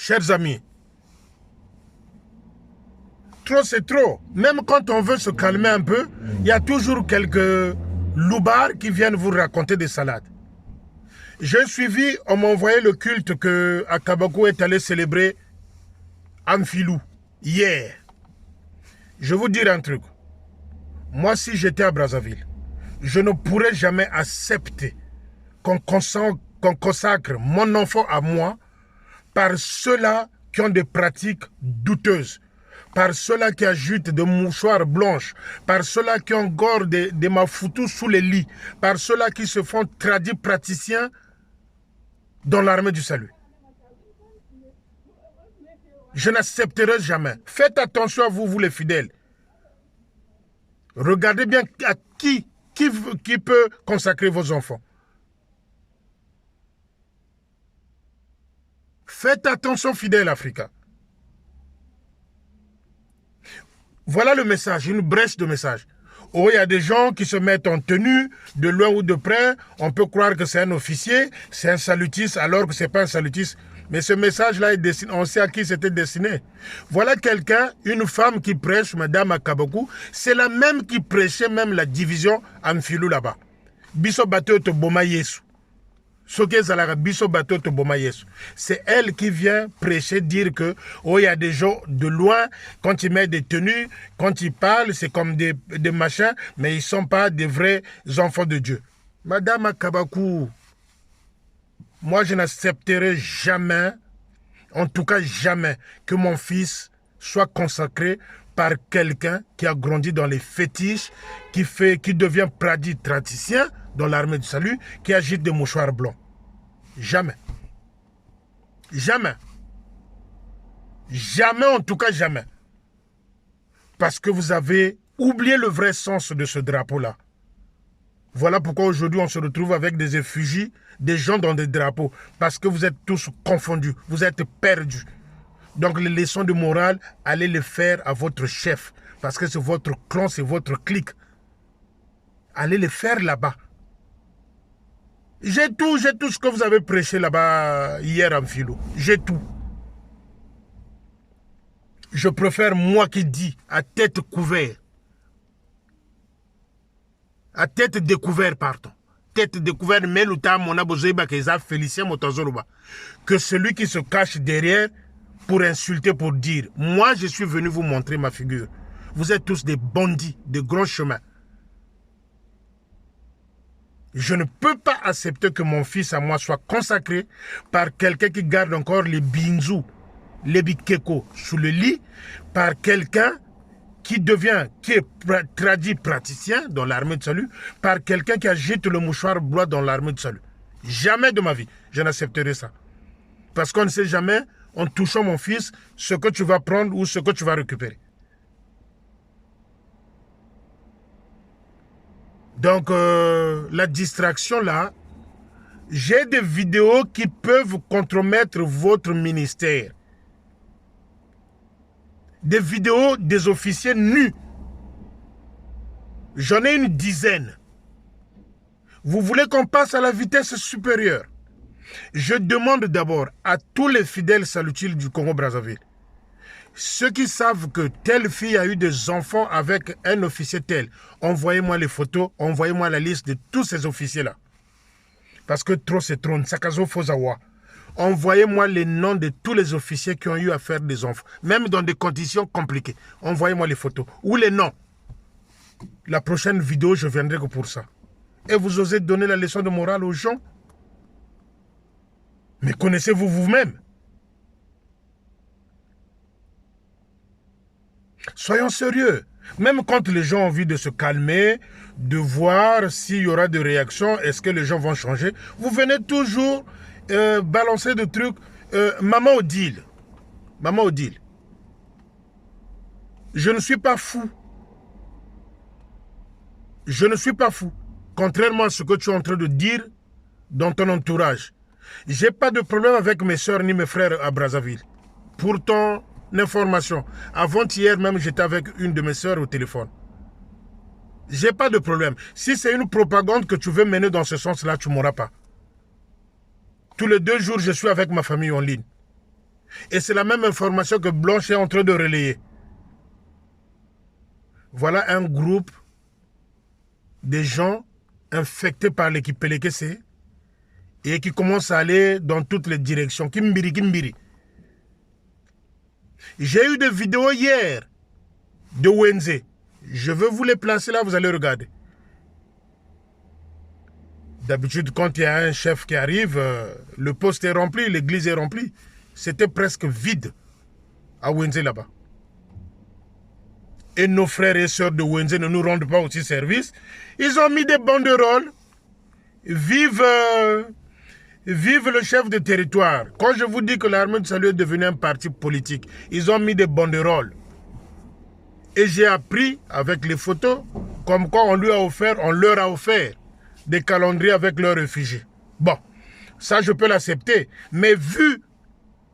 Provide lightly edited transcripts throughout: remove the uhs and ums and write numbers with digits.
Chers amis, trop c'est trop. Même quand on veut se calmer un peu, il y a toujours quelques loubards qui viennent vous raconter des salades. J'ai suivi, on m'a envoyé le culte que Akabakou est allé célébrer Amphilou hier. Je vais vous dire un truc. Moi, si j'étais à Brazzaville, je ne pourrais jamais accepter qu'on consacre mon enfant à moi par ceux-là qui ont des pratiques douteuses, par ceux-là qui agitent des mouchoirs blanches, par ceux-là qui engorgent des mafoutous sous les lits, par ceux-là qui se font tradis praticiens dans l'armée du salut. Je n'accepterai jamais. Faites attention à vous, vous les fidèles. Regardez bien à qui peut consacrer vos enfants. Faites attention, fidèles africains. Voilà le message, une brèche de message. Oh, il y a des gens qui se mettent en tenue, de loin ou de près. On peut croire que c'est un officier, c'est un salutiste, alors que ce n'est pas un salutiste. Mais ce message-là est destiné, on sait à qui c'était destiné. Voilà quelqu'un, une femme qui prêche, Madame Akabakou, c'est la même qui prêchait même la division Amphilou là-bas. Biso bateau te boma Yesu. C'est elle qui vient prêcher, dire que oh, il y a des gens de loin, quand ils mettent des tenues, quand ils parlent, c'est comme des machins, mais ils ne sont pas des vrais enfants de Dieu. Madame Akabakou, moi je n'accepterai jamais, en tout cas jamais, que mon fils soit consacré par quelqu'un qui a grandi dans les fétiches, qui devient praticien dans l'armée du salut, qui agite des mouchoirs blancs. Jamais. Jamais. Jamais, en tout cas jamais. Parce que vous avez oublié le vrai sens de ce drapeau-là. Voilà pourquoi aujourd'hui on se retrouve avec des effigies, des gens dans des drapeaux. Parce que vous êtes tous confondus, vous êtes perdus. Donc les leçons de morale, allez les faire à votre chef. Parce que c'est votre clan, c'est votre clique. Allez les faire là-bas. J'ai tout ce que vous avez prêché là-bas hier en philo. J'ai tout. Je préfère moi qui dis à tête couverte. À tête découverte, pardon. Tête découverte, mais l'outa mon abozoïba qu'ils Félicien Motazoluba. Que celui qui se cache derrière pour insulter, pour dire, moi je suis venu vous montrer ma figure. Vous êtes tous des bandits, de grands chemins. Je ne peux pas accepter que mon fils à moi soit consacré par quelqu'un qui garde encore les binzous, les bikeko sous le lit, par quelqu'un qui est tradit praticien dans l'armée de salut, par quelqu'un qui agite le mouchoir blanc dans l'armée de salut. Jamais de ma vie, je n'accepterai ça. Parce qu'on ne sait jamais, en touchant mon fils, ce que tu vas prendre ou ce que tu vas récupérer. Donc, la distraction là, j'ai des vidéos qui peuvent compromettre votre ministère. Des vidéos des officiers nus. J'en ai une dizaine. Vous voulez qu'on passe à la vitesse supérieure? Je demande d'abord à tous les fidèles salutiles du Congo-Brazzaville, ceux qui savent que telle fille a eu des enfants avec un officier tel, envoyez-moi les photos, envoyez-moi la liste de tous ces officiers-là. Parce que trop c'est trop, Nsakazo Fozawa. Envoyez-moi les noms de tous les officiers qui ont eu à faire des enfants, même dans des conditions compliquées. Envoyez-moi les photos ou les noms. La prochaine vidéo, je viendrai que pour ça. Et vous osez donner la leçon de morale aux gens? Mais connaissez-vous vous-même? Soyons sérieux. Même quand les gens ont envie de se calmer, de voir s'il y aura des réactions, est-ce que les gens vont changer, vous venez toujours balancer des trucs. Maman Odile. Maman Odile. Je ne suis pas fou. Je ne suis pas fou. Contrairement à ce que tu es en train de dire dans ton entourage. J'ai pas de problème avec mes soeurs ni mes frères à Brazzaville. Pourtant, l'information. Avant-hier même, j'étais avec une de mes soeurs au téléphone. J'ai pas de problème. Si c'est une propagande que tu veux mener dans ce sens-là, tu ne m'auras pas. Tous les 2 jours, je suis avec ma famille en ligne. Et c'est la même information que Blanche est en train de relayer. Voilà un groupe de gens infectés par l'équipe Pelekese et qui commencent à aller dans toutes les directions. Kimbiri, Kimbiri. J'ai eu des vidéos hier de Wenze. Je veux vous les placer là, vous allez regarder. D'habitude, quand il y a un chef qui arrive, le poste est rempli, l'église est remplie. C'était presque vide à Wenze là-bas. Et nos frères et sœurs de Wenze ne nous rendent pas aussi service. Ils ont mis des banderoles. Vive le chef de territoire. Quand je vous dis que l'armée du salut est devenue un parti politique, ils ont mis des banderoles. Et j'ai appris avec les photos, comme quoi on leur a offert des calendriers avec leurs réfugiés. Bon, ça je peux l'accepter. Mais vu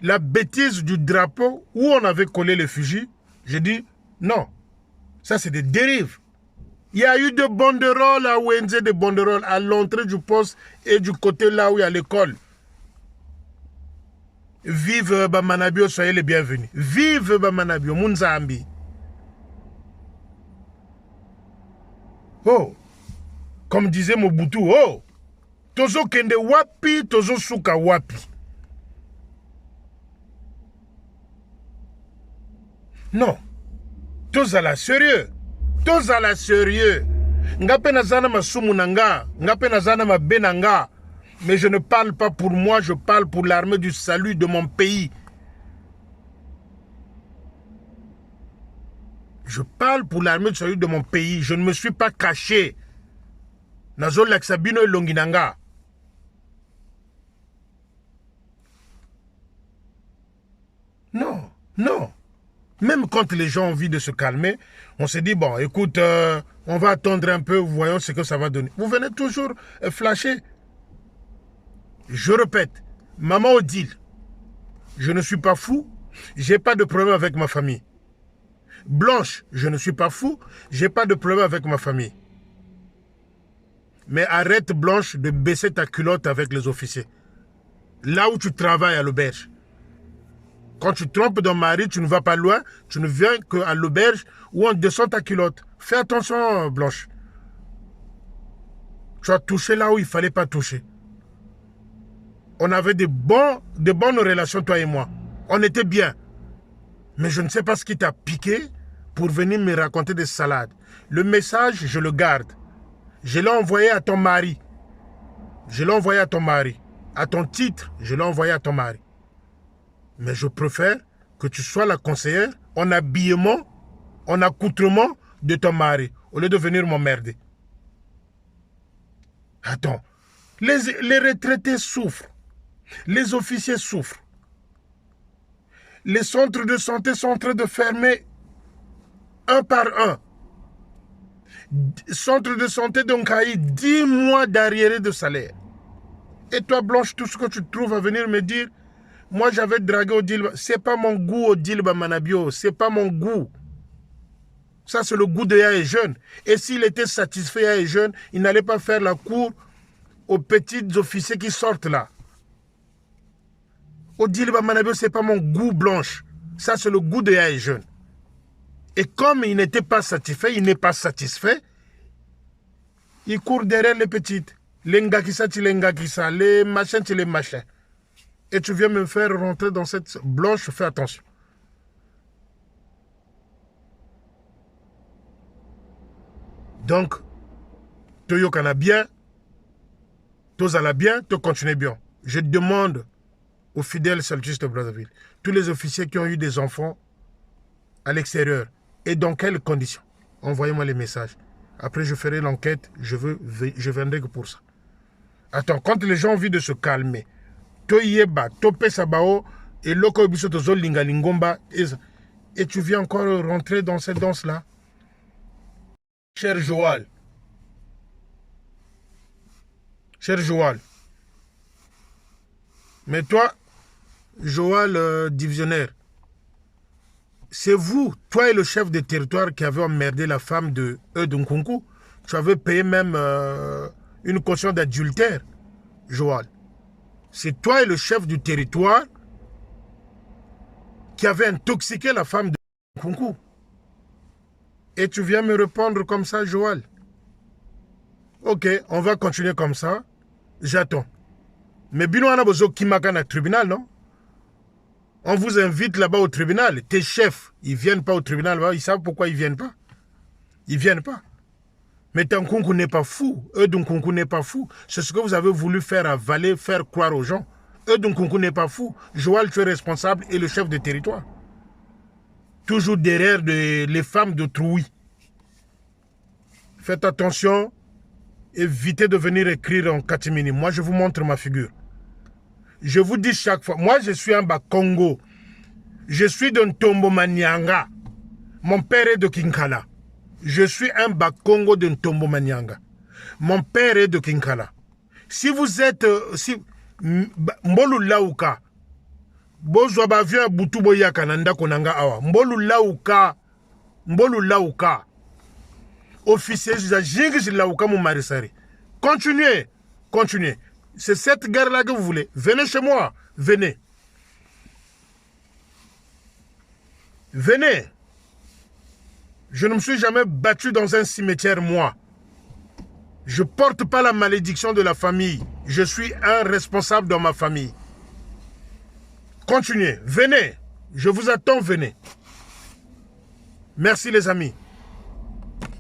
la bêtise du drapeau où on avait collé les réfugiés, j'ai dit non. Ça c'est des dérives. Il y a eu des banderoles à Wenze, des banderoles à l'entrée du poste et du côté là où il y a l'école. Vive Bamanabio, soyez les bienvenus. Vive Bamanabio, Munzambi. Oh, comme disait Mobutu, oh, tozo kende wapi, tozo suka wapi. Non, tozala sérieux, tozala sérieux. Ngape nazana masumu nanga, ngape nazana mabenanga. Mais je ne parle pas pour moi, je parle pour l'armée du salut de mon pays. Je parle pour l'armée du salut de mon pays. Je ne me suis pas caché. Nazo Laksabino et Longinanga. Non, non. Même quand les gens ont envie de se calmer, on se dit, bon, écoute, on va attendre un peu, voyons ce que ça va donner. Vous venez toujours flasher. Je répète, maman Odile, je ne suis pas fou, j'ai pas de problème avec ma famille. Blanche, je ne suis pas fou, j'ai pas de problème avec ma famille. Mais arrête, Blanche, de baisser ta culotte avec les officiers. Là où tu travailles à l'auberge. Quand tu trompes ton mari, tu ne vas pas loin, tu ne viens qu'à l'auberge où on descend ta culotte. Fais attention, Blanche. Tu as touché là où il ne fallait pas toucher. On avait de bonnes relations, toi et moi. On était bien. Mais je ne sais pas ce qui t'a piqué pour venir me raconter des salades. Le message, je le garde. Je l'ai envoyé à ton mari. Je l'ai envoyé à ton mari. À ton titre, je l'ai envoyé à ton mari. Mais je préfère que tu sois la conseillère en habillement, en accoutrement de ton mari, au lieu de venir m'emmerder. Attends, les retraités souffrent. Les officiers souffrent. Les centres de santé sont en train de fermer un par un. Centre de santé d'Onkaï, 10 mois d'arriéré de salaire. Et toi, Blanche, tout ce que tu trouves à venir me dire, moi j'avais dragué Odile, c'est pas mon goût Odile Bamanabio, c'est pas mon goût. Ça c'est le goût de Yaya Jeune. Et s'il était satisfait Yaya Jeune, il n'allait pas faire la cour aux petits officiers qui sortent là. Odile Bamanabio, c'est pas mon goût, Blanche. Ça c'est le goût de Yaya Jeune. Et comme il n'était pas satisfait, il n'est pas satisfait, il court derrière les petites. Les ngakisa, les machins, les machins. Et tu viens me faire rentrer dans cette... Blanche, fais attention. Donc, Toyokana bien, Tozala bien, te continue bien. Je demande aux fidèles saltistes de Brazzaville, tous les officiers qui ont eu des enfants à l'extérieur, et dans quelles conditions, envoyez-moi les messages. Après, je ferai l'enquête, je viendrai que pour ça. Attends, quand les gens ont envie de se calmer, Toyeba, Tope Sabao, et Loko Bisotozo Lingalingomba, et tu viens encore rentrer dans cette danse-là. Cher Joal, mais toi, Joal divisionnaire, c'est vous, toi et le chef de territoire qui avez emmerdé la femme de Eudunkunku. Tu avais payé même une caution d'adultère, Joal. C'est toi et le chef du territoire qui avait intoxiqué la femme de Nkunku. Et tu viens me répondre comme ça, Joël. Ok, on va continuer comme ça. J'attends. Mais Bino Anabozo Kimaka na tribunal, non? On vous invite là-bas au tribunal. Tes chefs, ils ne viennent pas au tribunal. Ils savent pourquoi ils ne viennent pas. Ils ne viennent pas. Mais Nkunku n'est pas fou. Nkunku n'est pas fou. C'est ce que vous avez voulu faire avaler, faire croire aux gens. Nkunku n'est pas fou. Joël, tu es responsable et le chef de territoire. Toujours derrière les femmes de Trouy. Faites attention. Évitez de venir écrire en catimini. Moi, je vous montre ma figure. Je vous dis chaque fois, moi, je suis un Bakongo. Je suis d'un Ntombo Manyanga. Mon père est de Kinkala. Je suis un Bakongo de Ntombo Manyanga. Mon père est de Kinkala. Si vous êtes... Mbolu Lauka. Bozo bavia butubo ya kananda konanga awa. Mbolu Lauka. Officier, je Lauka mon marisari. Continuez. C'est cette guerre-là que vous voulez. Venez chez moi. Venez. Je ne me suis jamais battu dans un cimetière, moi. Je ne porte pas la malédiction de la famille. Je suis un responsable dans ma famille. Continuez. Venez. Je vous attends, venez. Merci les amis.